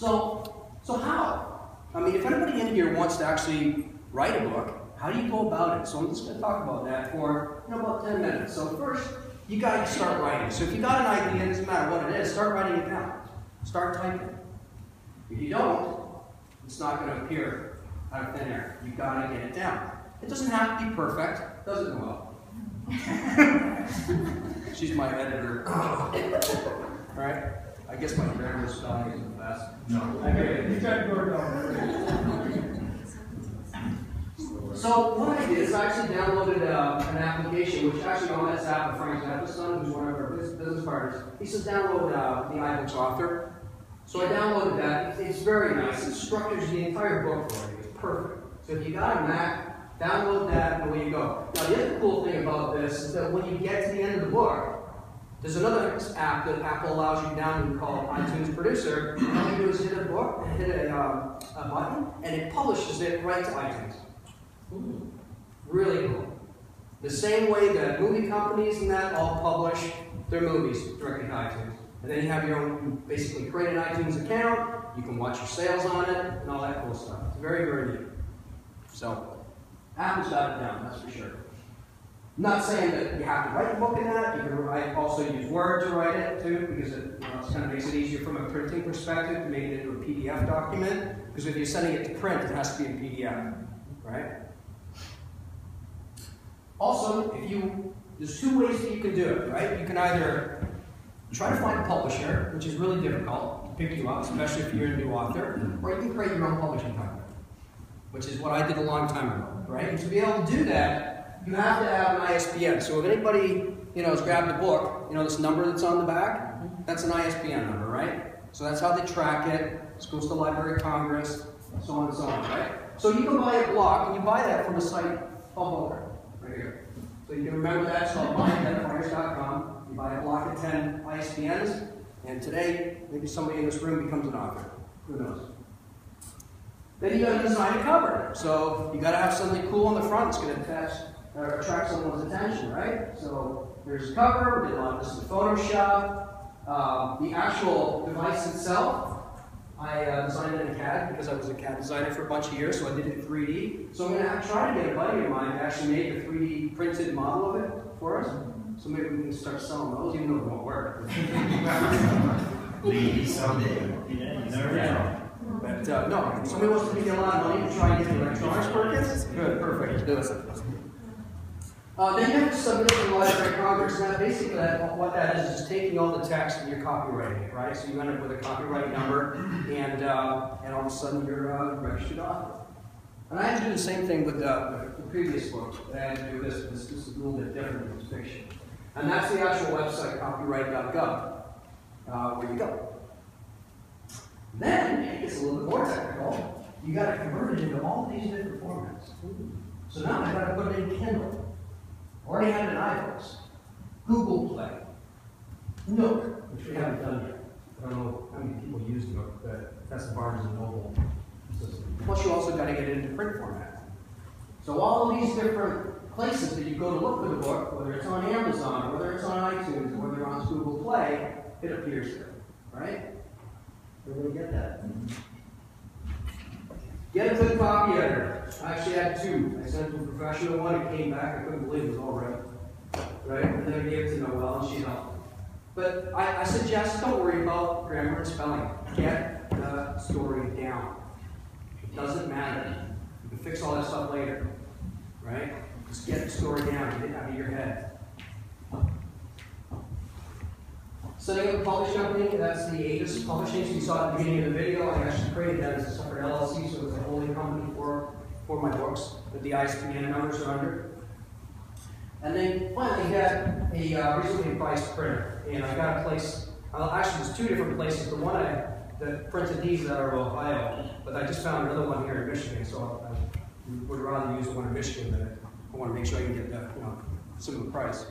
So how? I mean, if anybody in here wants to actually write a book, how do you go about it? So I'm just going to talk about that for about 10 minutes. So first, you got to start writing. So if you got an idea, it doesn't matter what it is, start writing it down. Start typing. If you don't, it's not going to appear out of thin air. You got to get it down. It doesn't have to be perfect, does it, Noel? She's my editor. Right? I guess my grammar spelling isn't the best. No. Okay. So what I did is I actually downloaded an application, which actually on this app, Frank's son, who's one of our business partners, he says download the iBooks Author. So I downloaded that. It's very nice. It structures the entire book for you. It's perfect. So if you got a Mac, download that and away you go. Now the other cool thing about this is that when you get to the end of the book, there's another app that Apple allows you to download called iTunes Producer. And all you do is hit a book, hit a button, and it publishes it right to iTunes. Really cool. The same way that movie companies and that all publish their movies directly to iTunes. And then you have your own, you basically create an iTunes account, you can watch your sales on it, and all that cool stuff. It's very, very neat. So, Apple's got it down, that's for sure. I'm not saying that you have to write the book in that. You can also use Word to write it too, because it kind of makes it easier from a printing perspective to make it into a PDF document. Because if you're sending it to print, it has to be in PDF, right? Also, there's two ways that you can do it, right? You can either try to find a publisher, which is really difficult to pick you up, especially if you're a new author, or you can create your own publishing company, which is what I did a long time ago, right? And to be able to do that, you have to have an ISBN. So if anybody, has grabbed a book, this number that's on the back, that's an ISBN number, right? So that's how they track it. It goes to the Library of Congress, so on and so on, right? So you can buy a block, and you buy that from a site called Booker, right here. So you can remember that. It's called buyidentifiers.com. You buy a block of 10 ISBNs, and today, maybe somebody in this room becomes an author. Who knows? Then you got to design a cover. So you got to have something cool on the front that's going to attract someone's attention, right? So there's a cover. We did a lot of this in Photoshop. The actual device itself, I designed it in CAD because I was a CAD designer for a bunch of years, so I did it in 3D. So I'm going to try to get a buddy of mine to actually make a 3D printed model of it for us. So maybe we can start selling those, even though it won't work. Maybe someday. Yeah, you never know. But no, somebody wants to give you a lot of money to try and get the electronics working? Good, perfect. Do it. Then you have to submit it to the Library of Congress, and basically what that is taking all the text and you're copywriting it, right? So you end up with a copyright number, and all of a sudden you're a registered author. And I had to do the same thing with the previous book. I had to do this. This is a little bit different than fiction. And that's the actual website, copyright.gov, where you go. Then, it gets a little bit more technical. You got to convert it into all these different formats. So now I got to put it in Kindle. Already had it in iBooks, Google Play, Nook, which we haven't done yet. I don't know how many people use Nook, but that's the Barnes & Noble system. Plus, you also got to get it into print format. So all of these different places that you go to look for the book, whether it's on Amazon, whether it's on iTunes, or whether it's on Google Play, it appears there, right? Everybody get that? Get a good copy editor. I actually had two. I sent to a professional one, it came back, I couldn't believe it was all right. Right? And then I gave it to Noelle, and she helped. But I suggest don't worry about grammar and spelling. Get the story down. It doesn't matter. You can fix all that stuff later. Right? Just get the story down, get it out of your head. Setting up a publishing company, that's the Aegis Publishing. So you saw at the beginning of the video, I actually created that as a separate LLC, so it's a holding company for my books that the ISBN numbers are under. And then finally, I got a reasonably priced printer. And I got a place, actually there's two different places. The one that printed these that are Ohio, but I just found another one here in Michigan, so I would rather use the one in Michigan, but I want to make sure I can get that, similar price.